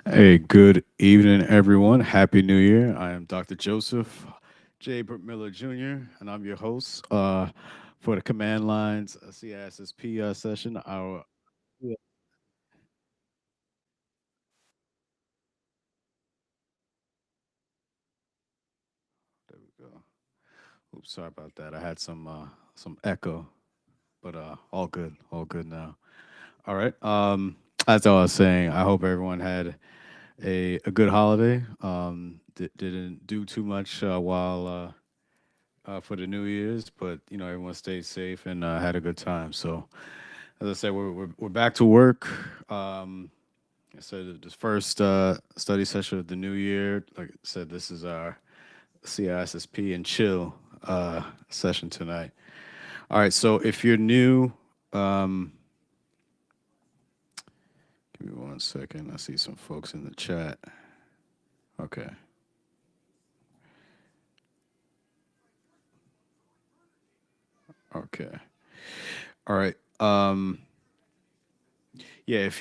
Hey, good evening, everyone. Happy New Year. I am Dr. Joseph J. Miller Jr., and I'm your host for the Command Lines CISSP session. Yeah, there we go. Oops, sorry about that. I had some echo, but all good now. All right. As I was saying, I hope everyone had a good holiday. Didn't do too much for the New Year's, but everyone stayed safe and had a good time. So, as I said, we're back to work. I said this first study session of the new year. Like I said, this is our CISSP and chill session tonight. All right. So, if you're new, um, give me one second. I see some folks in the chat. Okay. Okay. All right. Yeah. If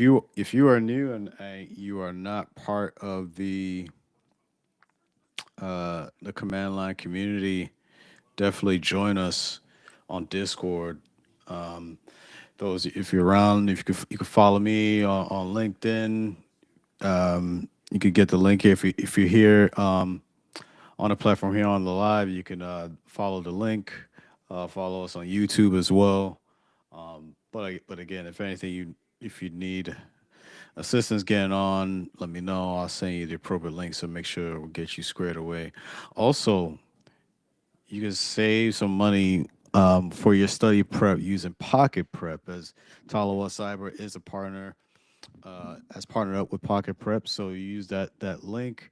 you are new and you are not part of the command line community, definitely join us on Discord. Um, those, if you're around, if you could follow me on LinkedIn. You could get the link here if you're here on the platform here on the live. You can follow the link. Follow us on YouTube as well. But again, if anything, if you need assistance getting on, let me know. I'll send you the appropriate links to make sure we'll get you squared away. Also, you can save some money for your study prep using Pocket Prep, as Talawa Cyber is a partner, has partnered up with Pocket Prep. So you use that link,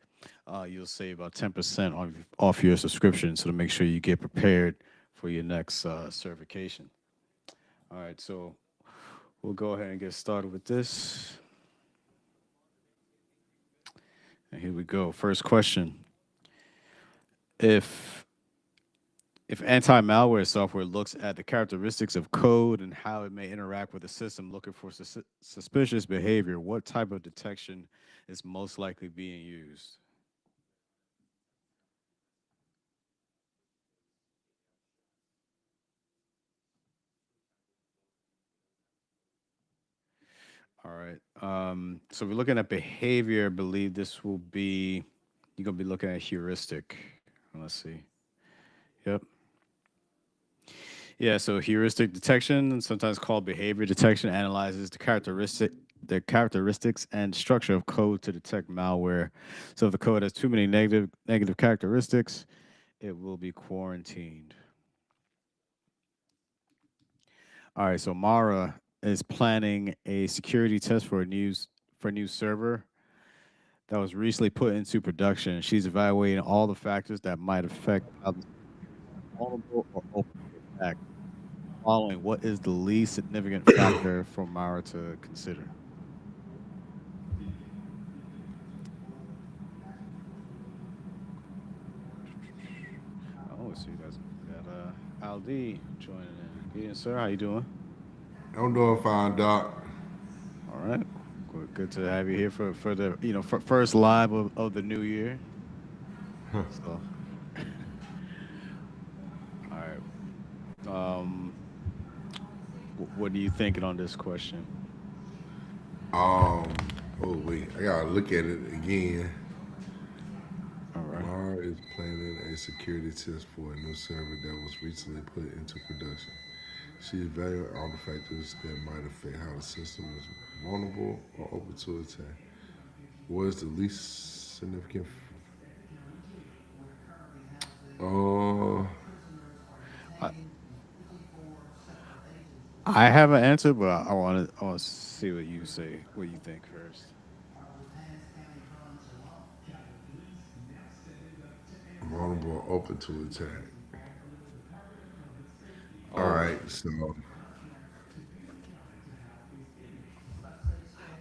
you'll save about 10% off your subscription. So to make sure you get prepared for your next certification. All right, so we'll go ahead and get started with this. And here we go. First question: If If anti-malware software looks at the characteristics of code and how it may interact with the system looking for suspicious behavior, what type of detection is most likely being used? All right. So we're looking at behavior. I believe this will be, you're going to be looking at heuristic. Let's see. Yep. Yeah, so heuristic detection, sometimes called behavior detection, analyzes the characteristics and structure of code to detect malware. So if the code has too many negative characteristics, it will be quarantined. All right, so Mara is planning a security test for a new server that was recently put into production. She's evaluating all the factors that might affect how the vulnerable or open to attack. Following, what is the least significant factor for Mara to consider? Oh, so you guys got Aldi joining in. Good evening, sir. How you doing? I'm doing fine, Doc. All right. Good to have you here for the first live of the new year. So, all right. Um, what are you thinking on this question? Um, oh wait, I gotta look at it again. All right. Mara is planning a security test for a new server that was recently put into production. She evaluated all the factors that might affect how the system is vulnerable or open to attack. What is the least significant? Uh, I, I have an answer, but I want to see what you say. What you think first. vulnerable or open to attack. All Oh, right, so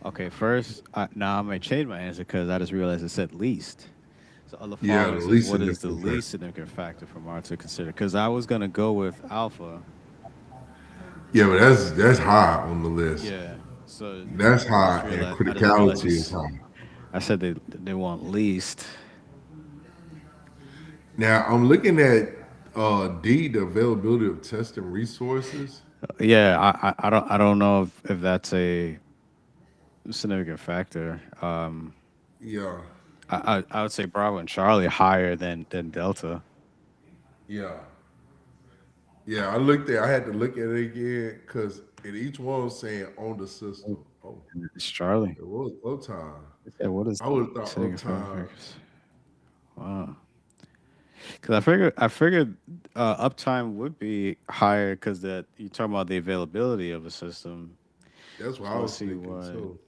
okay. First, now I'm gonna change my answer because I just realized it said least. So other yeah, following the says, least what is the significant least factor. significant factor for Mara to consider? Because I was gonna go with alpha. Yeah, but that's high on the list. Yeah. So That's I just high, and realized I just realized criticality is high. I said they want least. Now I'm looking at D, the availability of testing resources. Yeah, I don't know if that's a significant factor. Yeah, I would say Bravo and Charlie higher than Delta. yeah, yeah. I looked at. I had to look at it again because in each one was saying on the system. Oh, Oh, it's Charlie. it was uptime. Yeah, what is I would have thought significant uptime. factors? Wow. Because I figured uptime would be higher because that you're talking about the availability of a system. That's what I So let's was see thinking what. too.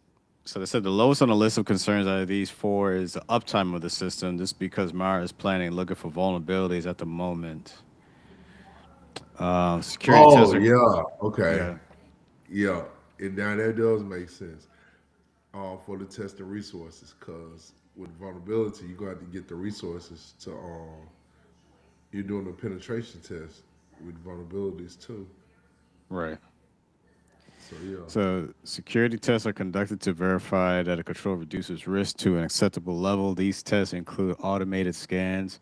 So they said the lowest on the list of concerns out of these four is the uptime of the system. Just because Mara is planning and looking for vulnerabilities at the moment. Security tests Oh are yeah, okay, yeah yeah. And now that does make sense. For the testing resources, because with vulnerability, you got to get the resources to you're doing a penetration test with vulnerabilities too. right. So yeah. So security tests are conducted to verify that a control reduces risk to an acceptable level. These tests include automated scans,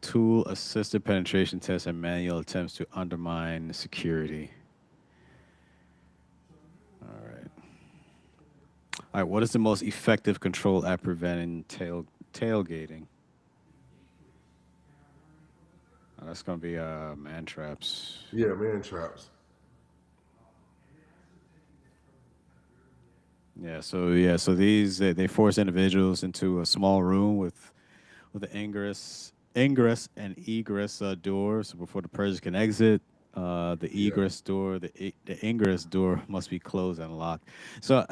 tool assisted penetration tests, and manual attempts to undermine security. All right. All right. What is the most effective control at preventing tailgating? That's going to be man traps. Yeah, man traps. So these they force individuals into a small room with the ingress and egress doors before the person can exit. The Yeah. egress door, the ingress door must be closed and locked. So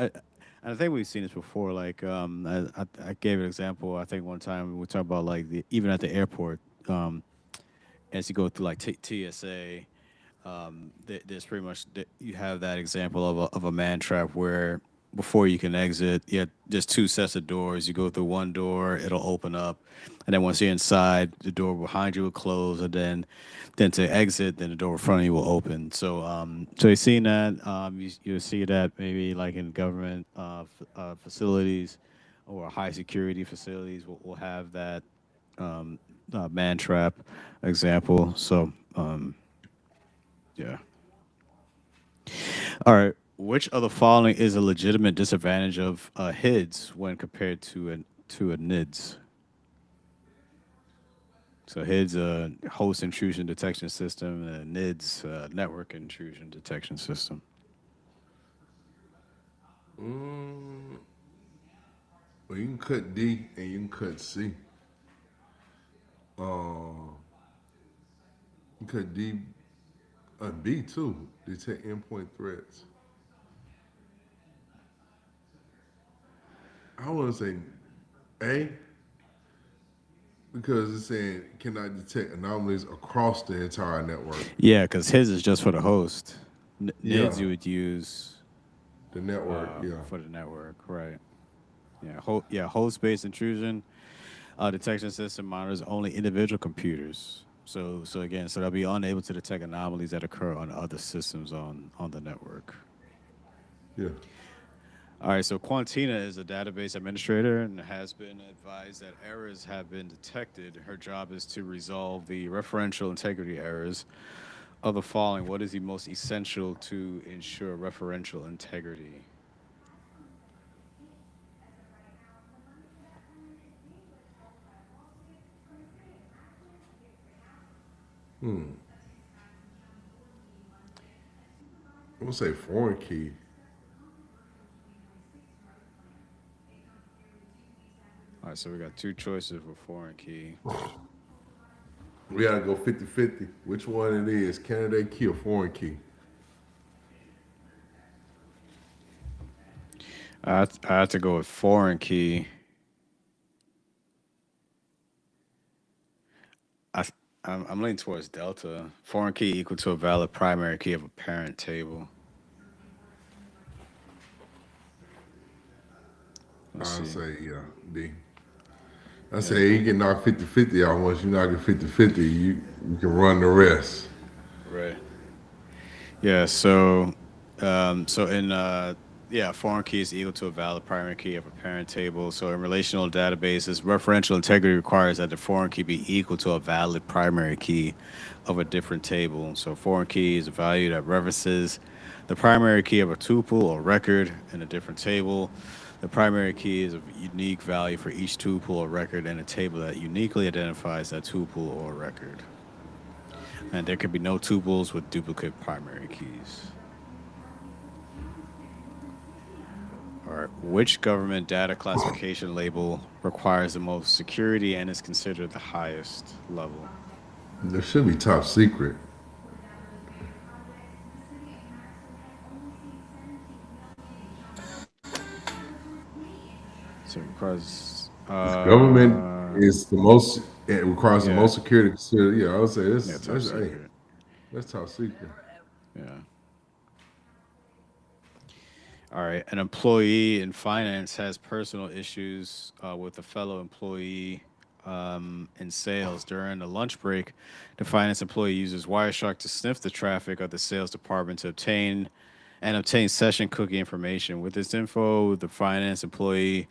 I think we've seen this before. Like I gave an example. I think one time we talked about like even at the airport, as you go through like TSA, there's pretty much you have that example of a man trap where before you can exit, yeah, there's two sets of doors. You go through one door, it'll open up, and then once you're inside, the door behind you will close, and then to exit, then the door in front of you will open. So you're seeing that. You see that maybe like in government facilities or high security facilities will have that um, man trap example. Yeah. All right. Which of the following is a legitimate disadvantage of HIDS when compared to a NIDS? So HIDS host intrusion detection system, and NIDS network intrusion detection system. Mm, well, you can cut D and you can cut C. You can cut D and B too. Detect endpoint threats. I want to say A because it's saying cannot detect anomalies across the entire network. Yeah, because HIDS is just for the host. Yeah, NIDS you would use the network. Yeah, for the network, right? Yeah, host-based intrusion detection system monitors only individual computers. So again, so they'll be unable to detect anomalies that occur on other systems on the network. yeah. All right, so Quantina is a database administrator and has been advised that errors have been detected. Her job is to resolve the referential integrity errors of the following. What is the most essential to ensure referential integrity? I'm gonna say foreign key. All right, so we got two choices for foreign key. We gotta go 50-50. Which one it is? Candidate key or foreign key? I have to go with foreign key. I, I'm leaning towards Delta. Foreign key equal to a valid primary key of a parent table. Let's I see. say yeah, D. I Yeah, say you can knock 50-50 out. Once you knock it 50-50, you can run the rest. right. Yeah. So in Yeah, a foreign key is equal to a valid primary key of a parent table. So in relational databases, referential integrity requires that the foreign key be equal to a valid primary key of a different table. So foreign key is a value that references the primary key of a tuple or record in a different table. The primary key is a unique value for each tuple or record in a table that uniquely identifies that tuple or record. And there can be no tuples with duplicate primary keys. All right. Which government data classification label requires the most security and is considered the highest level? There should be top secret. So it requires, Government is the most. It requires the yeah, most security. Consider, yeah, I would say yeah, that's top that's hey, secret. that's top secret. Yeah. All right. An employee in finance has personal issues with a fellow employee in sales. During the lunch break, the finance employee uses Wireshark to sniff the traffic of the sales department to obtain session cookie information. With this info, the finance employee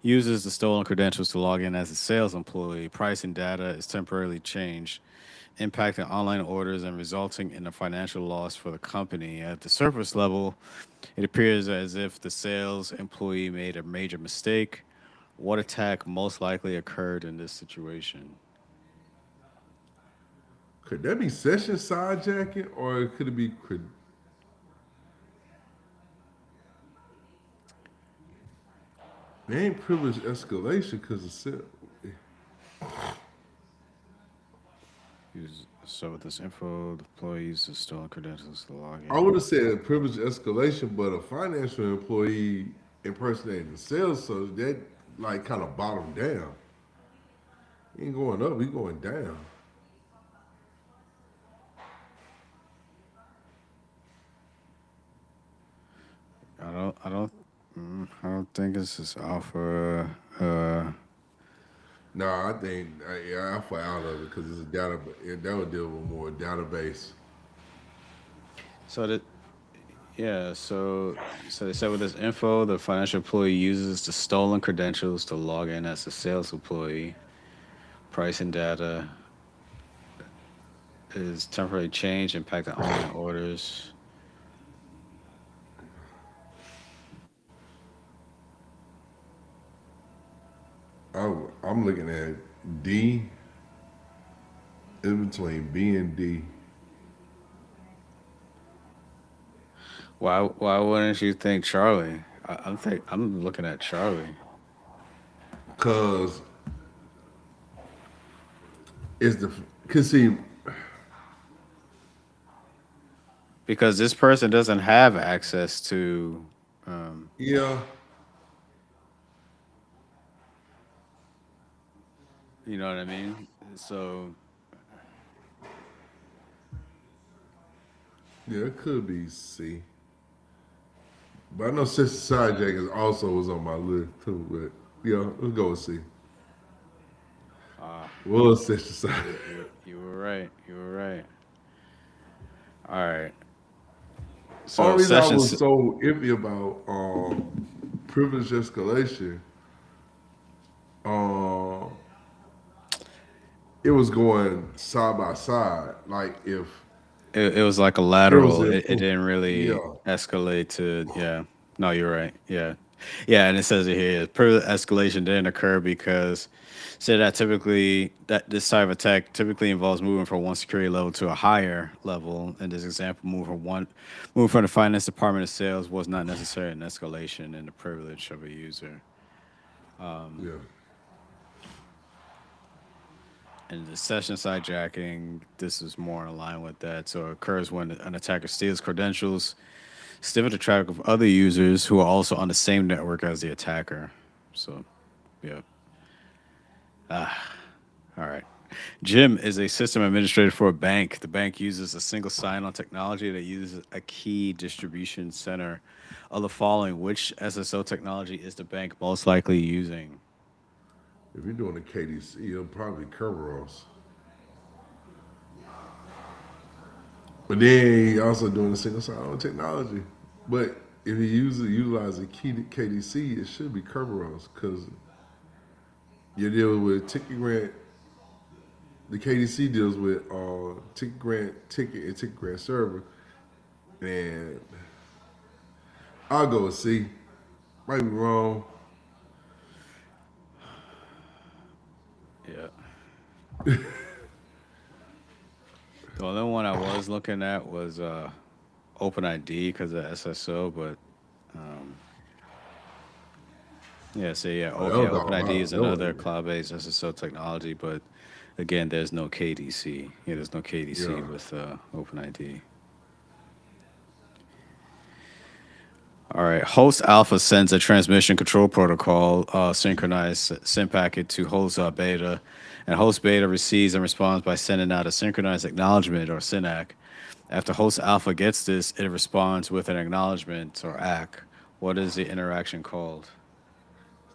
uses the stolen credentials to log in as a sales employee. Pricing data is temporarily changed, impacting online orders and resulting in a financial loss for the company. At the surface level, it appears as if the sales employee made a major mistake. What attack most likely occurred in this situation? Could that be session sidejacking, or could it be? They ain't privileged escalation because So with this info, the employee uses stolen credentials to log I would in. have said privileged escalation, but a financial employee impersonating the sales, so that like kind of bottom down. He ain't going up, he going down. I don't, I don't think this is alpha. No, I think yeah, I fall out of it because it's a data. That would deal with more database. So that Yeah, so they said with this info, the financial employee uses the stolen credentials to log in as a sales employee. Pricing data is temporarily changed, impacting online orders. I'm looking at D in between B and D Why wouldn't you think Charlie? I'm looking at Charlie because it's the because see because this person doesn't have access to, um, yeah you know what I mean. So yeah it could be C. But I know Sister Sidejack is also was on my list too. But yeah, let's go with C. ah, Was Sister Side. you were right. You were right. All right. So Only reason I sessions. was so iffy about privilege escalation, um, it was going side by side. Like if It was like a it was lateral. in, It didn't really yeah, escalate to, yeah. No, you're right. Yeah. Yeah, and it says it here. Per escalation didn't occur because so that this type of attack typically involves moving from one security level to a higher level. In this example, move from the finance department of sales was not necessarily an escalation in the privilege of a user. yeah. And the session sidejacking, this is more in line with that. So it occurs when an attacker steals credentials, sniffing the traffic of other users who are also on the same network as the attacker. So, yeah. All right. Jim is a system administrator for a bank. The bank uses a single sign on technology that uses a key distribution center. Of the following, which SSO technology is the bank most likely using? If you're doing a KDC, it'll probably cover us. But then he also doing the single sign-on technology. But if you utilize a KDC, it should be Kerberos because you're dealing with ticket grant. The KDC deals with ticket grant, ticket, and ticket grant server, and I'll go with C. Might be wrong. Yeah. The only one I was looking at was OpenID because of SSO, but um, yeah, so yeah, Oh, that yeah, was all OpenID right. is That was another cloud-based SSO technology, but again, there's no KDC. Yeah, there's no KDC yeah. with OpenID. All right. Host Alpha sends a transmission control protocol synchronized SYN packet to host beta, and host beta receives and responds by sending out a synchronized acknowledgement or SYNAC. After host Alpha gets this, it responds with an acknowledgement or ACK. What is the interaction called?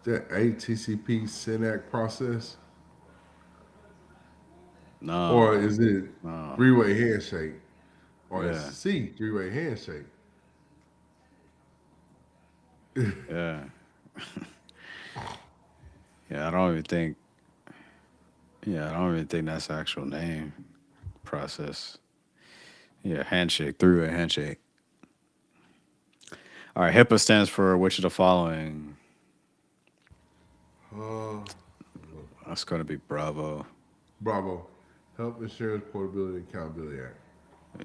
Is that ATCP SYNAC process, or No. is it No. three-way handshake, or is Yeah. C three-way handshake? Yeah. Yeah. I don't even think. Yeah. I don't even think that's the actual name process. Yeah. Handshake. Three-way handshake. All right. HIPAA stands for which of the following? Uh, That's going to be Bravo. Bravo, Health Insurance Portability and Accountability Act.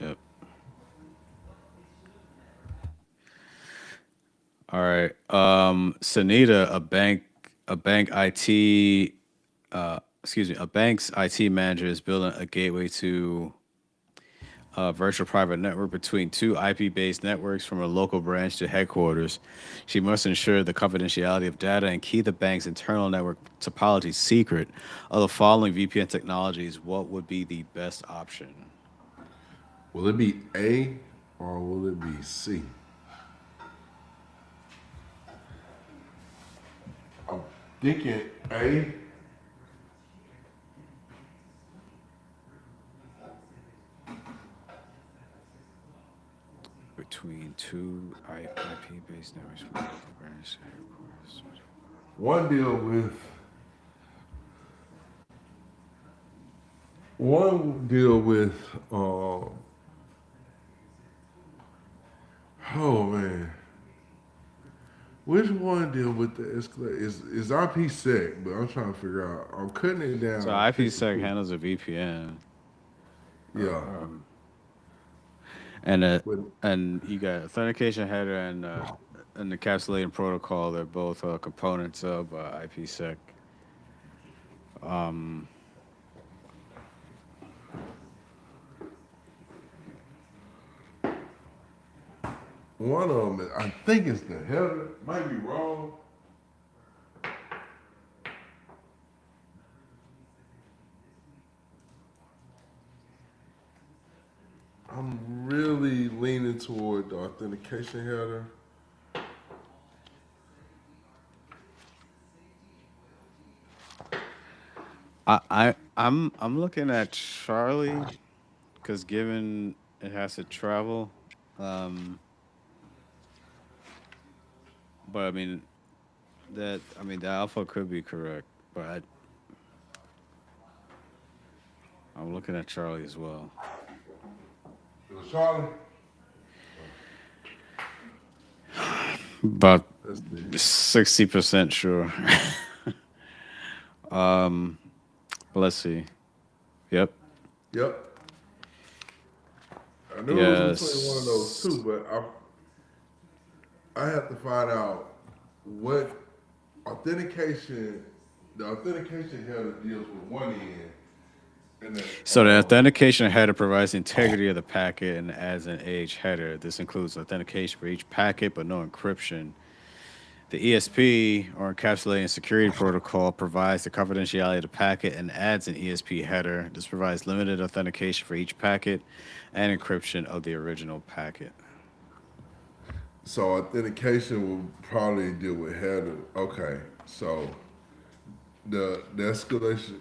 Yep. All right. Sanita, a bank IT, excuse me, a bank's IT manager is building a gateway to a virtual private network between two IP-based networks from a local branch to headquarters. She must ensure the confidentiality of data and keep the bank's internal network topology secret. Of the following VPN technologies, what would be the best option? Will it be A or will it be C? I'm thinking A. Between two IP-based networks from a local branch to headquarters. One deal with one deal with oh man. Which one deal with the escalate is IP sec, but I'm trying to figure out. I'm cutting it So down. I'm fixing IPsec to handles a VPN, yeah. and But and you got authentication header and an encapsulating protocol. They're both components of IPsec. one of them, I think it's the header. Might be wrong. I'm really leaning toward the authentication header. I'm looking at Charlie because given it has to travel, um, but I mean the alpha could be correct, but I'm looking at Charlie as well. It was Charlie. About That's the 60% sure. But let's see. Yep. yep. I knew it was between one of those two, Yes. but I have to find out what authentication. The authentication header deals with one end, and then So the authentication header provides the integrity of the packet and adds an AH header. This includes authentication for each packet, but no encryption. The ESP, or encapsulating security protocol, provides the confidentiality of the packet and adds an ESP header. This provides limited authentication for each packet and encryption of the original packet. so authentication will probably deal with header. Okay, so the escalation,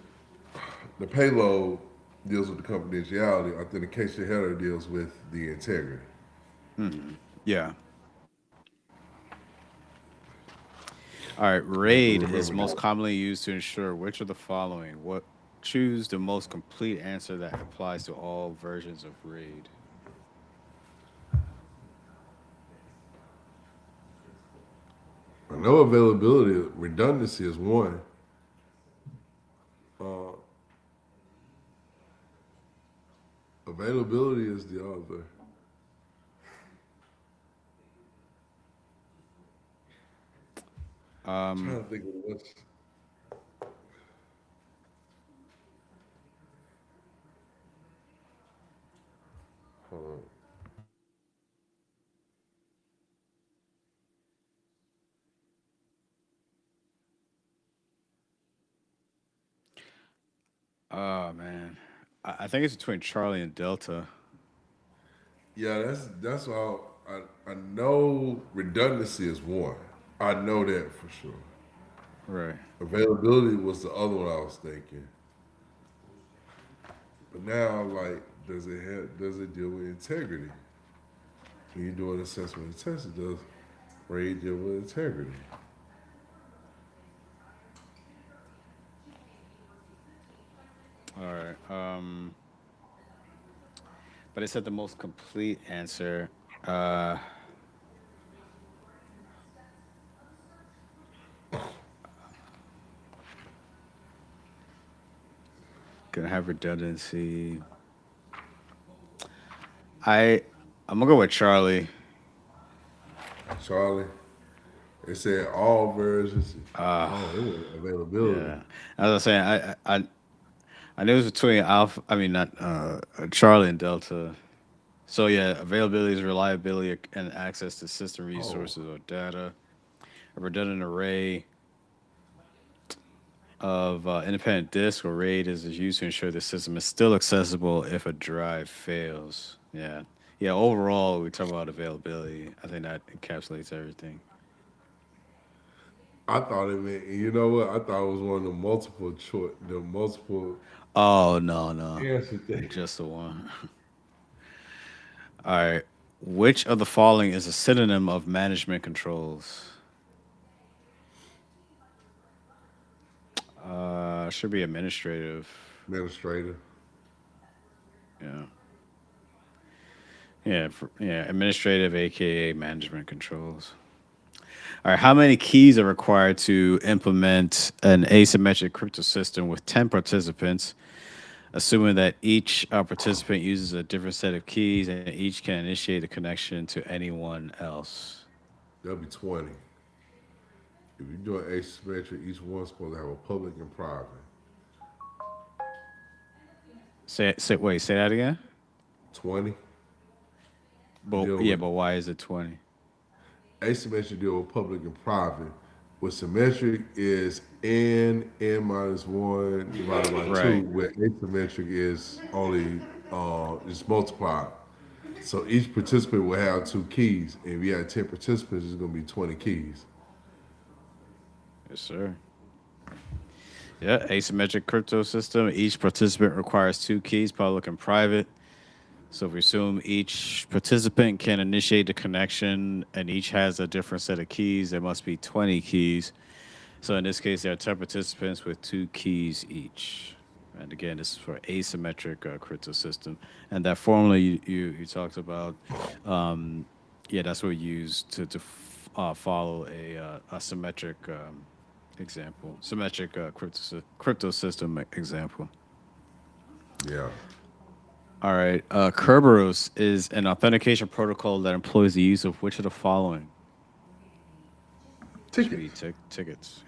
the payload deals with the confidentiality. Authentication header deals with the integrity. Hmm. Yeah. All right, I have to RAID is remember most that. commonly used to ensure which of the following. What choose the most complete answer that applies to all versions of RAID. I know availability, redundancy is one. Uh, Availability is the other. I'm Um, trying to think of what's. Hold oh man, I think it's between Charlie and Delta. Yeah, that's all. I know redundancy is one. I know that for sure. Right. Availability was the other one I was thinking. But now, like, does it deal with integrity? When you do an assessment and test, it does RAID deal with integrity? All right. But it said the most complete answer. Uh, gonna have redundancy. I I'm gonna go with Charlie. Charlie, it said all versions. Uh, Oh, it was availability. yeah. As I was saying, I knew it was between Alpha. I mean, not Charlie and Delta. So yeah, availability is reliability and access to system Oh, resources or data. A redundant array of independent disk or RAID is used to ensure the system is still accessible if a drive fails. Yeah. Yeah, overall, we talk about availability. I think that encapsulates everything. I thought it meant. You know what? I thought it was one of the multiple choice, the multiple Oh, no, no. answer thing. Just the one. All right. Which of the following is a synonym of management controls? Should be administrative. Administrator. Yeah. Yeah, administrative, aka management controls. All right, how many keys are required to implement an asymmetric crypto system with 10 participants, assuming that each participant uses a different set of keys and each can initiate a connection to anyone else? That'll be 20. If you're doing asymmetric, each one's supposed to have a public and private. Wait, say that again? 20. But Deal yeah, with but why is it 20? asymmetric deal with public and private. With symmetric is n minus one divided by two. Right. Where asymmetric is only it's multiplied. So each participant will have two keys. And if you have 10 participants, it's going to be 20 keys. Yes, sir. Yeah, asymmetric crypto system. Each participant requires two keys, public and private. So if we assume each participant can initiate the connection and each has a different set of keys, there must be 20 keys. So in this case, there are 10 participants with two keys each. And again, this is for asymmetric crypto system. And that formula you talked about, um, yeah, that's what we use to follow a symmetric example, symmetric crypto system example. Yeah. All right. Kerberos is an authentication protocol that employs the use of which of the following? Should be Tickets. tickets.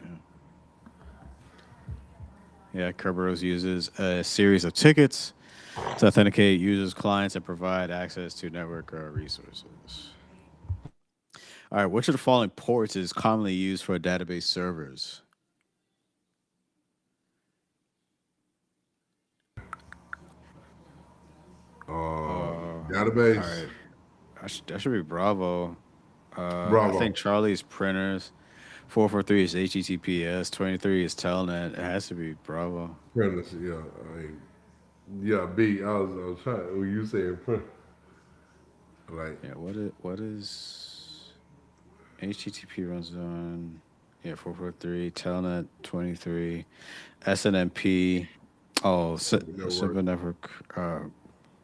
Yeah. Yeah. Kerberos uses a series of tickets to authenticate users, clients, and provide access to network resources. All right. Which of the following ports is commonly used for database servers? All Database. right. That should be Bravo. I think Bravo. Charlie's printers. 443 is HTTPS. 23 is Telnet. It has to be Bravo. Premise. Yeah. Yeah. B. I was trying. When you said print, like Yeah, what is HTTP runs on? Yeah, 443, Telnet 23, SNMP. Oh, Simple Simple network. Network.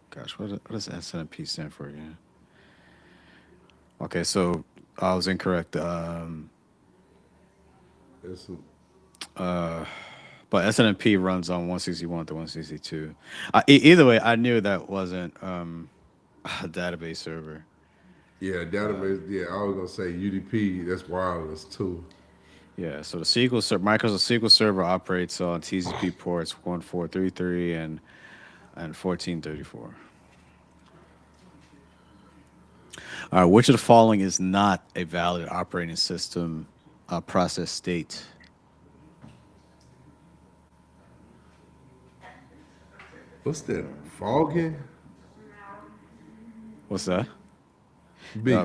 Gosh, what does SNMP stand for again? Okay, so I was incorrect. It's a, But SNMP runs on 161 to 162. Either way, I knew that wasn't a database server. yeah, database. Yeah, I was gonna say UDP. That's wireless too. Yeah, so the Microsoft SQL Server operates on TCP ports 1433 and 1434. All right, which of the following is not a valid operating system process state? What's that? Fogging? What's that? B.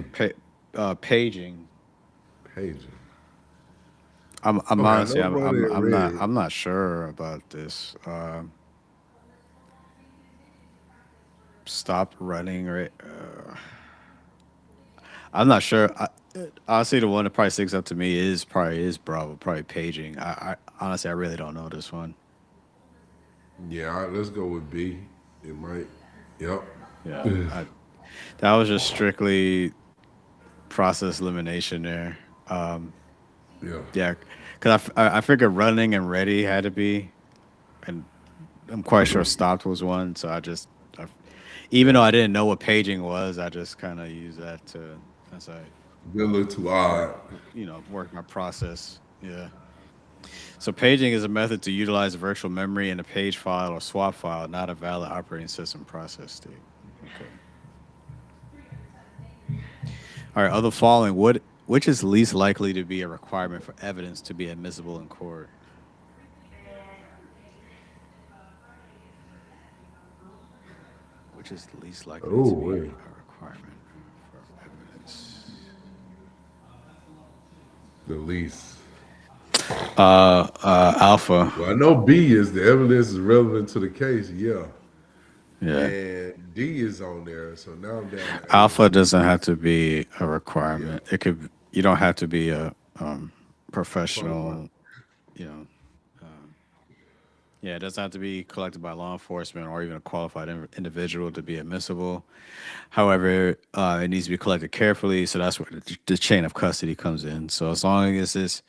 Paging. Paging. I'm Okay, I honestly know running ready. I'm not sure about this. Stop running. Right. I'm not sure. Honestly, the one that probably sticks up to me is Bravo, probably paging. I honestly I really don't know this one. Yeah, let's go with B. It might. Yep. Yeah, that was just strictly process elimination there. Yeah. Yeah, because I figured running and ready had to be, and I'm quite sure stopped was one. So even Yeah. though I didn't know what paging was, I just kind of used that to as I They look too work, odd. work my process. Yeah. So paging is a method to utilize virtual memory in a page file or swap file, not a valid operating system process state. Okay. All right. Of the following, which is least likely to be a requirement for evidence to be admissible in court? Which is least likely Oh to be wait. a requirement for evidence? The least. Alpha. Well, I know B is the evidence is relevant to the case. Yeah. Yeah. And D is on there, so now I'm down to A and Alpha B. doesn't have to be a Yeah. requirement. It could. You don't have to be a Qualified. professional. You know. Yeah, it doesn't have to be collected by law enforcement or even a qualified individual to be admissible. However, it needs to be collected carefully. So that's where the chain of custody comes in. So as long as this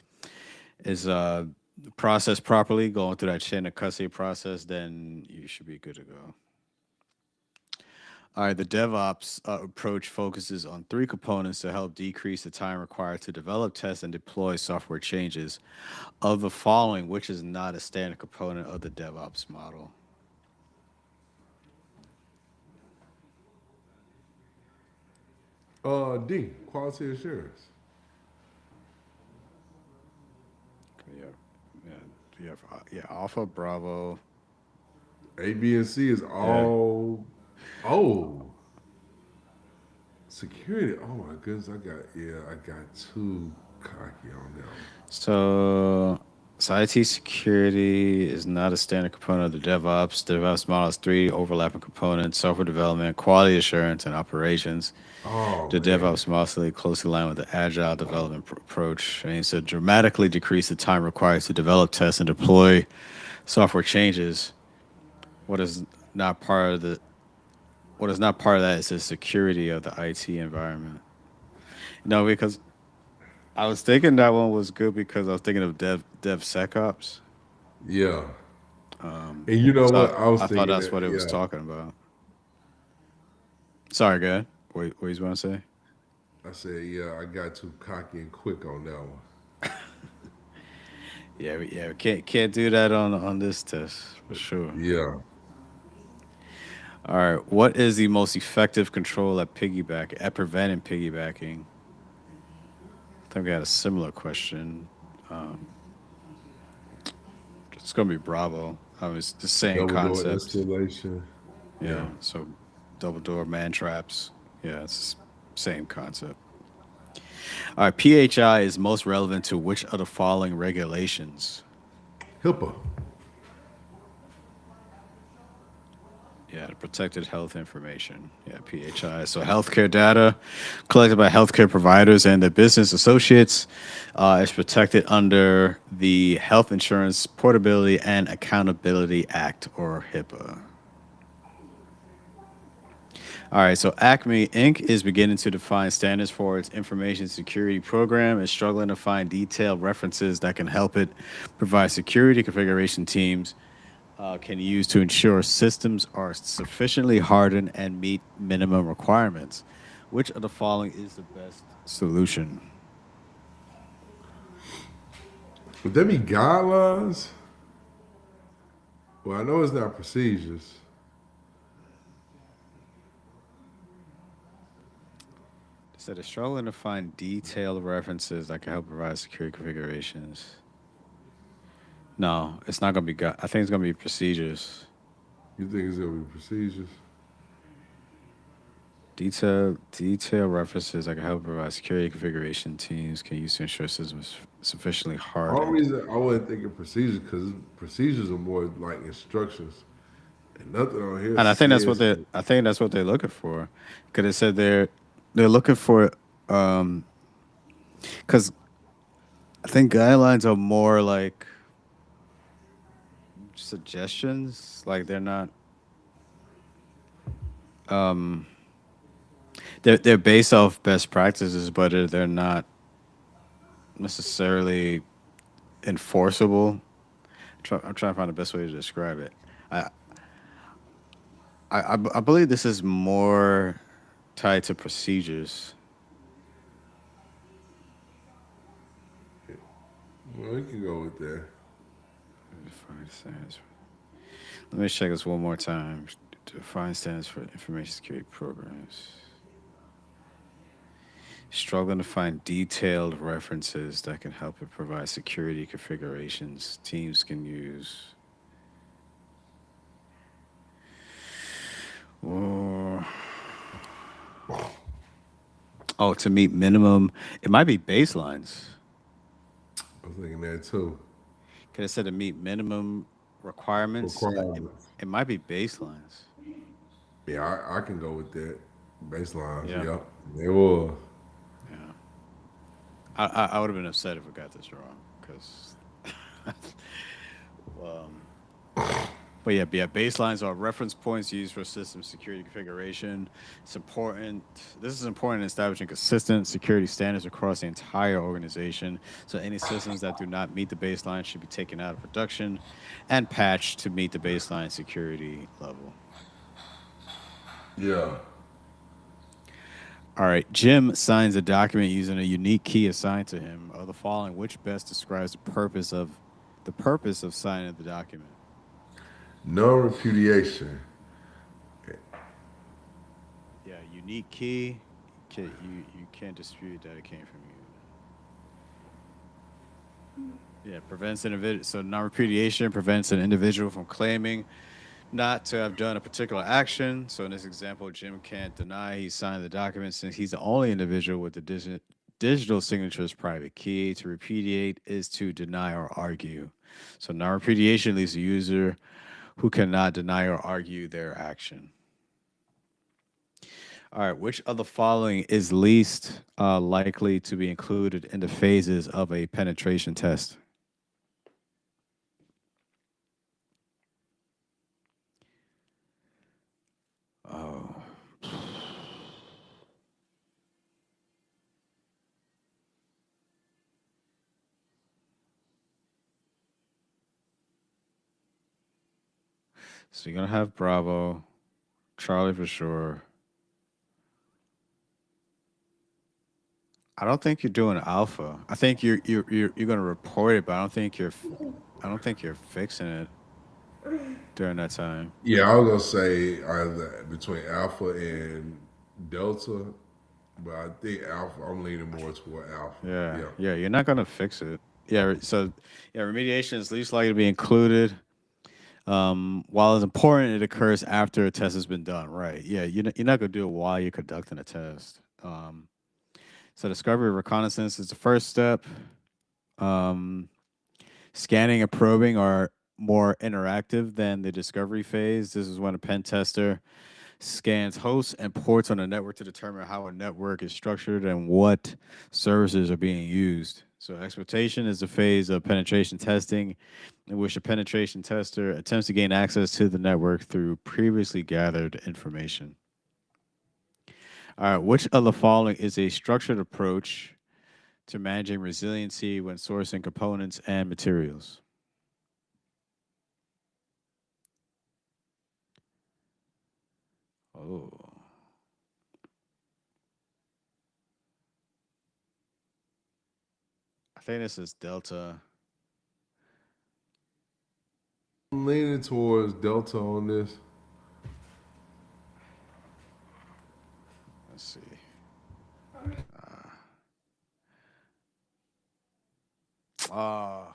is processed properly, going through that chain of custody process, then you should be good to go. All right, the DevOps approach focuses on three components to help decrease the time required to develop, test, and deploy software changes. Of the following, which is not a standard component of the DevOps model? D. Quality assurance. Yeah, yeah, yeah. Alpha, Bravo. A, B, and C is Yeah. all. Oh, security. Oh my goodness, I got too cocky on that one. So, IT security is not a standard component of the DevOps. The DevOps model has three overlapping components: software development, quality assurance, and operations. Oh The man. DevOps model closely aligned with the agile development approach, aims to dramatically decrease the time required to develop, test, and deploy software changes. What is not part of the what is not part of that is the security of the IT environment. No, because I was thinking that one was good because I was thinking of DevSecOps. Yeah. And you know So what? I was I thought thinking that's that. what it was Yeah. talking about. Sorry, go ahead. What you want to say? I said, yeah, I got too cocky and quick on that one. Yeah, we can't do that on this test for sure. Yeah. All right, what is the most effective control at preventing piggybacking? I think we had a similar question. Um, it's gonna be Bravo. It's the same Double door concept. installation. Yeah. Yeah, so double door man traps. Yeah, it's same concept. All right, PHI is most relevant to which of the following regulations? HIPAA. Yeah, the protected health information. Yeah, PHI. So healthcare data collected by healthcare providers and their business associates is protected under the Health Insurance Portability and Accountability Act, or HIPAA. All right, so Acme Inc. is beginning to define standards for its information security program and struggling to find detailed references that can help it provide security configuration teams can use to ensure systems are sufficiently hardened and meet minimum requirements. Which of the following is the best solution? Would there be guidelines? Well, I know it's not procedures. Instead of struggling to find detailed references that can help provide security configurations. No, it's not going to be. I think it's going to be procedures. You think it's gonna be procedures? Detailed references that can help provide security configuration teams can use to ensure systems sufficiently All hardened. reason I wasn't thinking procedures because procedures are more like instructions, and nothing on here And says. I think that's what they're looking for, because it said they're looking for because I think guidelines are more like suggestions. Like they're not they're based off best practices, but they're not necessarily enforceable. I'm trying to find the best way to describe it. I I believe this is more tied to procedures. Well, we can go with that. Define standards. Let me check this one more time. Define standards for information security programs. Struggling to find detailed references that can help it provide security configurations teams can use. Or, oh, to meet minimum, it might be baselines. I was thinking that too. Could have said to meet minimum requirements. Requirements. It might be baselines. Yeah, I can go with that. Baselines. Yeah, Yep. They will. yeah. I would have been upset if we got this wrong, because um, but yeah, baselines are reference points used for system security configuration. It's important. This is important in establishing consistent security standards across the entire organization. So any systems that do not meet the baseline should be taken out of production and patched to meet the baseline security level. Yeah. All right, Jim signs a document using a unique key assigned to him. Of the following, which best describes the purpose of signing the document? No repudiation. Yeah, unique key. You can't dispute that it came from you. Yeah, prevents individual. So non-repudiation prevents an individual from claiming not to have done a particular action. So in this example, Jim can't deny he signed the document since he's the only individual with the digital signature's private key. To repudiate is to deny or argue. So non-repudiation leaves the user who cannot deny or argue their action. All right, which of the following is least likely to be included in the phases of a penetration test? Oh, so you're gonna have Bravo, Charlie for sure. I don't think you're doing Alpha. I think you're gonna report it, but I don't think you're fixing it during that time. Yeah, I was gonna say either between Alpha and Delta, but I think Alpha. I'm leaning more toward Alpha. Yeah, Yeah. yeah, you're not gonna fix it. Yeah, so yeah, remediation is least likely to be included. While it's important, it occurs after a test has been done. Right? Yeah, you're not gonna do it while you're conducting a test. So discovery reconnaissance is the first step. Um, Scanning and probing are more interactive than the discovery phase. This is when a pen tester scans hosts and ports on a network to determine how a network is structured and what services are being used. So, exploitation is the phase of penetration testing in which a penetration tester attempts to gain access to the network through previously gathered information. All right, which of the following is a structured approach to managing resiliency when sourcing components and materials? Oh, I think this is Delta. I'm leaning towards Delta on this. Let's see. Uh, oh,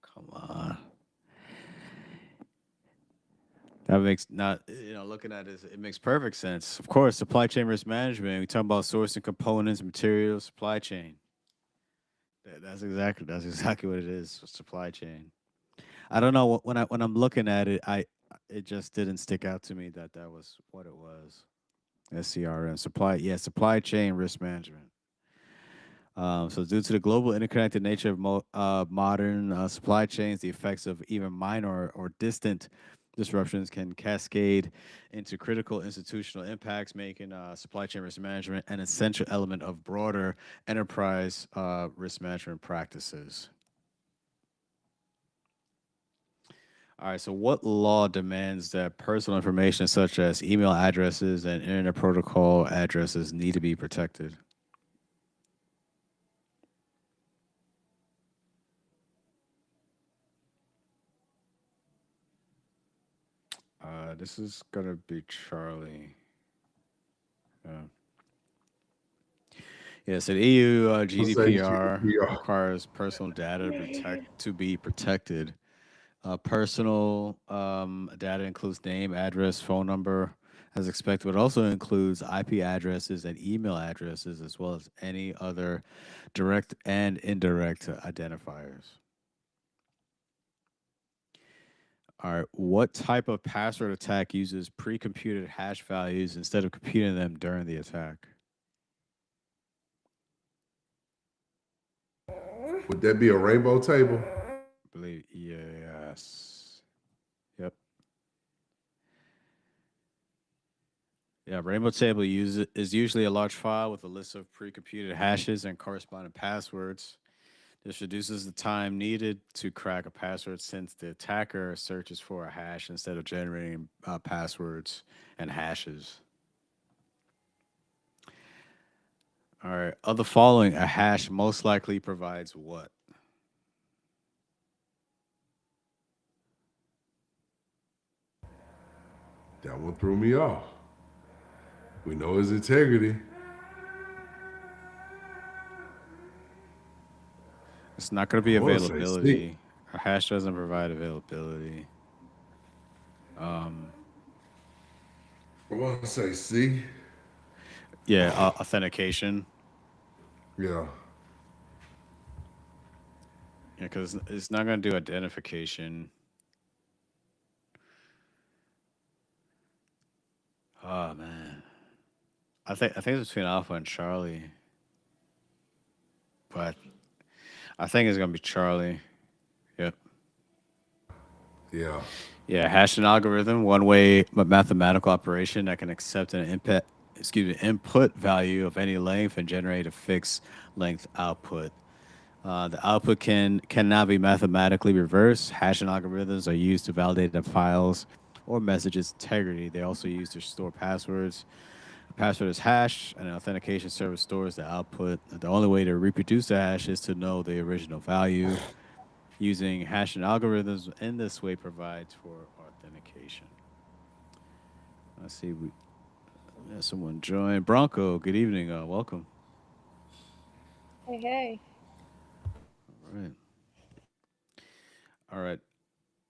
come on. That makes not, looking at it, it makes perfect sense. Of course, supply chain risk management. We talk about sourcing components, materials, supply chain. That's exactly what it is. Supply chain. I don't know when I'm looking at it, it just didn't stick out to me that that was what it was. SCRM supply chain risk management. So, due to the global interconnected nature of modern supply chains, the effects of even minor or distant disruptions can cascade into critical institutional impacts, making supply chain risk management an essential element of broader enterprise risk management practices. All right, so what law demands that personal information such as email addresses and internet protocol addresses need to be protected? This is gonna be Charlie. Uh, yeah, so the EU I'll say GDPR GDPR. requires personal data to be protected. Personal data includes name, address, phone number, as expected, but also includes IP addresses and email addresses, as well as any other direct and indirect identifiers. All right, what type of password attack uses pre-computed hash values instead of computing them during the attack? Would that be a rainbow table? I believe yes. Yep. Yeah, Rainbow Table is usually a large file with a list of pre-computed hashes and corresponding passwords. This reduces the time needed to crack a password since the attacker searches for a hash instead of generating passwords and hashes. All right. Of the following, a hash most likely provides what? That one threw me off. We know his integrity. It's not going to be I want to say C. availability. A hash doesn't provide availability. Um, I want to say C. yeah, authentication. Yeah. Yeah, because it's not going to do identification. Oh man, I think it's between Alpha and Charlie, but I think it's gonna be Charlie. Yep. Yeah. Yeah, hash an algorithm, one way mathematical operation that can accept an input value of any length and generate a fixed length output. The output cannot be mathematically reversed. Hashing algorithms are used to validate the files or messages integrity. They also use to store passwords. A password is hash, and an authentication service stores the output. The only way to reproduce the hash is to know the original value. Using hashing algorithms in this way provides for authentication. Let's see. We have someone join. Bronco, good evening. Welcome. Hey, hey. All right. All right.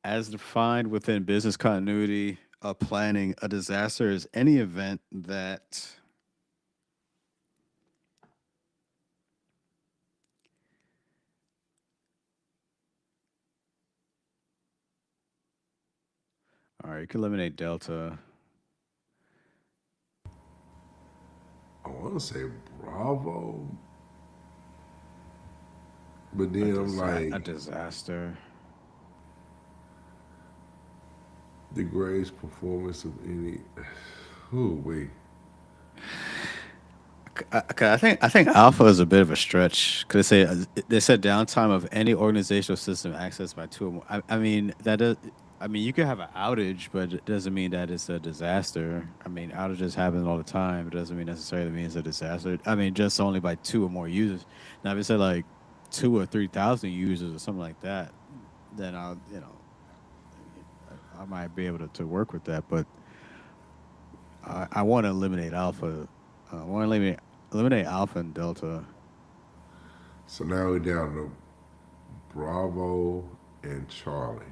As defined within business continuity planning, a disaster is any event that All right, you can eliminate delta. I want to say Bravo, but A, then I'm a like, disaster. the greatest performance of any. Oh wait, I think alpha is a bit of a stretch because they said downtime of any organizational system accessed by two or more. I mean that does. I mean you could have an outage, but it doesn't mean that it's a disaster. I mean outages happen all the time. It doesn't mean necessarily means a disaster. I mean just only by two or more users. Now if it said like 2 or 3 thousand users or something like that, then I'll I might be able to work with that. But I want to eliminate alpha. I want to eliminate alpha and delta. so now we're down to Bravo and Charlie.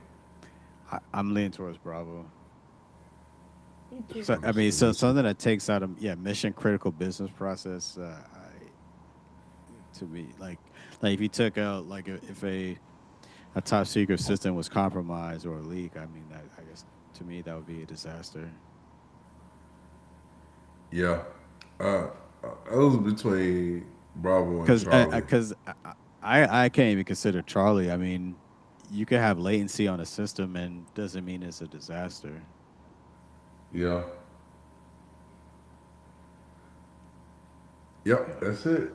I'm leaning towards Bravo. Me too. So I So mean, so this is something that takes out of mission critical business process. To me, like if you took out like if a top secret system was compromised or a leak, I mean, I guess to me that would be a disaster. yeah. Uh, I was between Bravo and Because Charlie. because I can't even consider Charlie. I mean, you could have latency on a system and doesn't mean it's a disaster. Yeah. Yep. Yeah. That's it.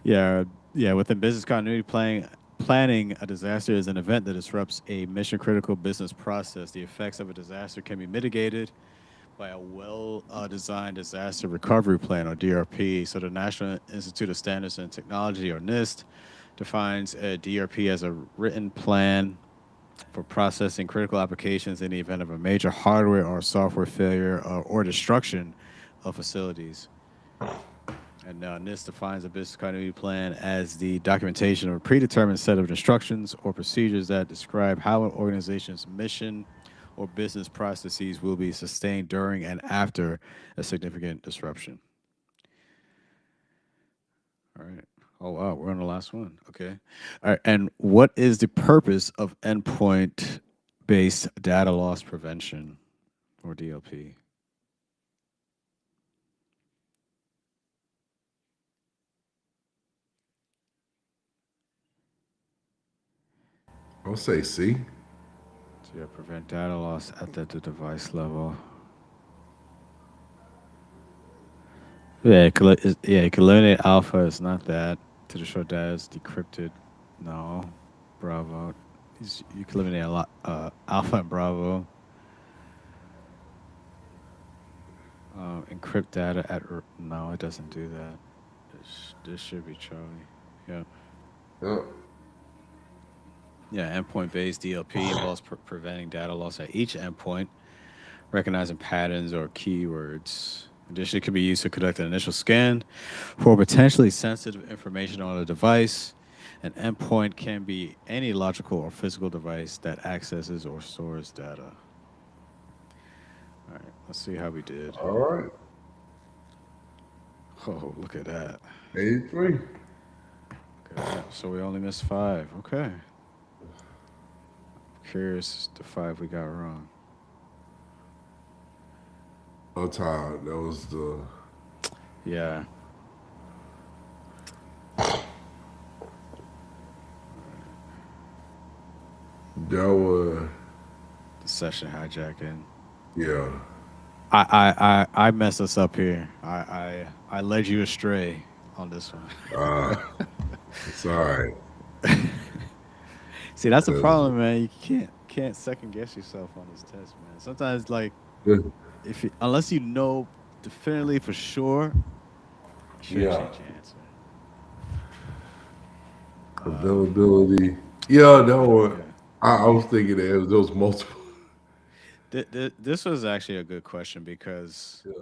Yeah, yeah. Within business continuity planning a disaster is an event that disrupts a mission critical business process. The effects of a disaster can be mitigated by a well designed disaster recovery plan or DRP. So the National Institute of Standards and Technology or NIST defines a DRP as a written plan for processing critical applications in the event of a major hardware or software failure or destruction of facilities. And NIST defines a business continuity plan as the documentation of a predetermined set of instructions or procedures that describe how an organization's mission or business processes will be sustained during and after a significant disruption. All right. Oh, wow. We're on the last one. Okay. All right. And what is the purpose of endpoint based data loss prevention or DLP? I'll say C. So, yeah, prevent data loss at the device level. Yeah, it could eliminate alpha. It's not that. To destroy data is decrypted. No. Bravo. You can eliminate a lot. Alpha and Bravo. Encrypt data no, it doesn't do that. This should be Charlie. Yeah. Yep. Yeah, endpoint based DLP involves preventing data loss at each endpoint, recognizing patterns or keywords. Additionally, it can be used to conduct an initial scan for potentially sensitive information on a device. An endpoint can be any logical or physical device that accesses or stores data. All right, let's see how we did. All right. Oh, look at that. 83. Look at that. So we only missed five. Okay. Curious the five we got wrong. I'm tired. That was the. Yeah. That was. The session hijacking. Yeah. I messed us up here. I led you astray on this one. Uh, it's all right. See, that's the Cause problem, man. You can't second guess yourself on this test, man. Sometimes, like, the- if you, unless you know definitively for sure, you shouldn't yeah, change your answer. availability. Yeah, that one. Yeah. I was thinking that it was those multiple. This was actually a good question because Yeah.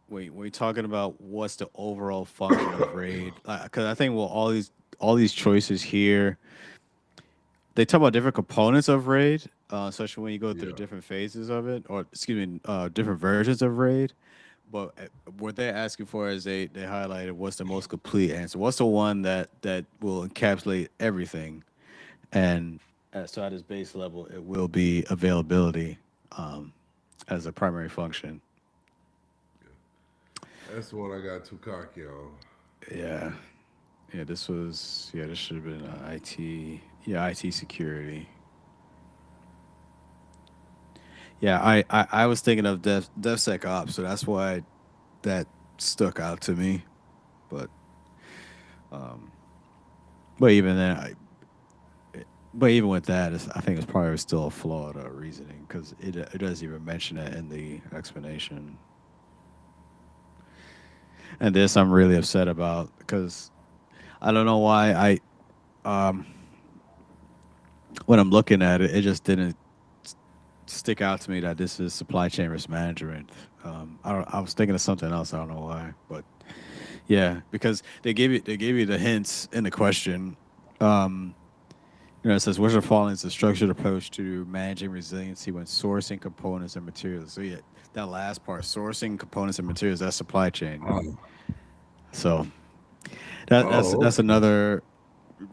wait, we're talking about what's the overall function of RAID? Because I think well, all these choices here, they talk about different components of RAID, especially when you go through the Yeah. different phases of it, or excuse me, different versions of RAID. But what they're asking for is they highlighted what's the most complete answer. What's the one that will encapsulate everything, and so at its base level, it will be availability um, as a primary function. That's the one I got too cocky on. Yeah, yeah. This should have been IT. Yeah, IT security. Yeah, I was thinking of DevSecOps, so that's why that stuck out to me. But um, but even then, but even with that, I think it's probably still a flawed reasoning because it doesn't even mention it in the explanation. And this I'm really upset about because I don't know why um when I'm looking at it, it just didn't stick out to me that this is supply chain risk management. I was thinking of something else. I don't know why, but yeah, because they gave you the hints in the question. Um, it says which are following is a structured approach to managing resiliency when sourcing components and materials. So yeah, that last part, sourcing components and materials, that's supply chain. Oh, So that's okay. another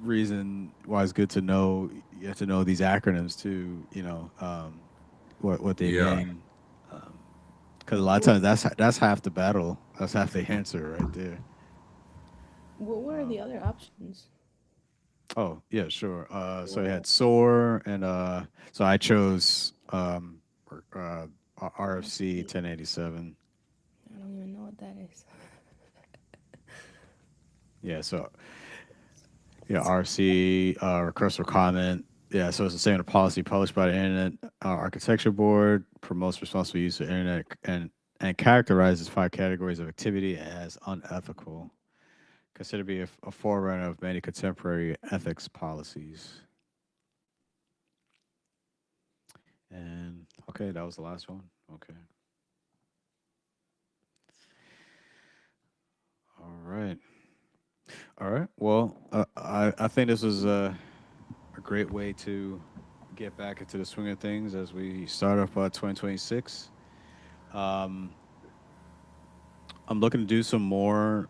reason why it's good to know. You have to know these acronyms too. What they Yeah. mean. Because a lot of times that's half the battle. That's half the answer right there. What were the other options? Oh yeah, sure. So I had SOAR, and so I chose RFC RFC. 1087. I don't even know what that is. Yeah, so yeah, RFC recursive comment. Yeah, so it's the same policy published by the Internet Architecture Board, promotes responsible use of internet and characterizes five categories of activity as unethical. Considered to be a forerunner of many contemporary ethics policies. And okay, that was the last one. Okay. All right. All right. Well, I think this was a great way to get back into the swing of things as we start off 2026. Um, I'm looking to do some more.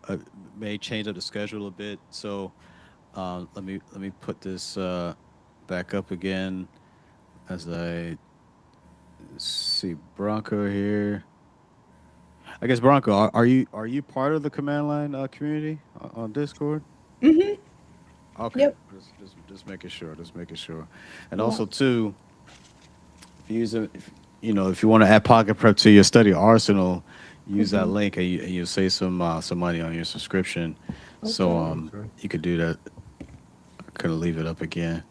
May change up the schedule a bit. So let me put this back up again as I see Bronco here. I guess Bronco, are you part of the command line community on Discord? Mhm. Okay, Yep. just making sure, just making sure, and Yeah. also too, if you use it, if you want to add Pocket Prep to your study arsenal, use that Mhm. link and you'll save some money on your subscription. So Okay. Okay. you could do that. I couldn't leave it up again.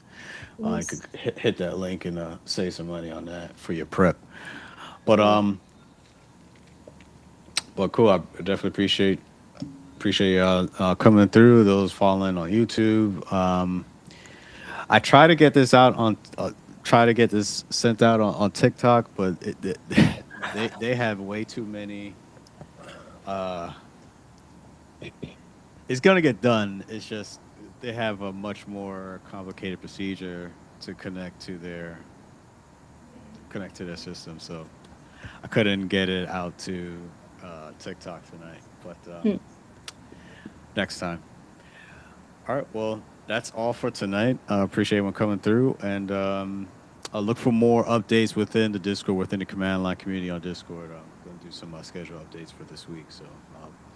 Let me You could see. hit that link and save some money on that for your prep. But Okay. cool. I definitely appreciate y'all coming through. Those following on YouTube. I try to get this out on try to get this sent out on TikTok, but they have way too many. Uh, it's gonna get done. It's just they have a much more complicated procedure to connect to their system. So I couldn't get it out to TikTok tonight, but Hmm. next time. All right. Well, that's all for tonight. I appreciate everyone coming through, and I'll look for more updates within the Discord, within the command line community on Discord. I'm going to do some schedule updates for this week, so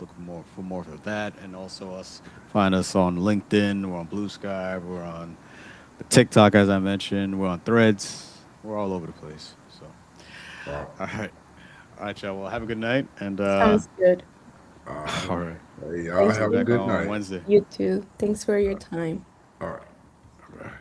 look for more of that, and also find us on LinkedIn. We're on Blue Sky. We're on the TikTok, as I mentioned. We're on Threads. We're all over the place. So, All all right, all right, y'all. Well, have a good night, and Sounds good. all right. right, Hey, y'all Thanks see you have a for back good on night. Wednesday. you too. Thanks for your time. All right. All right.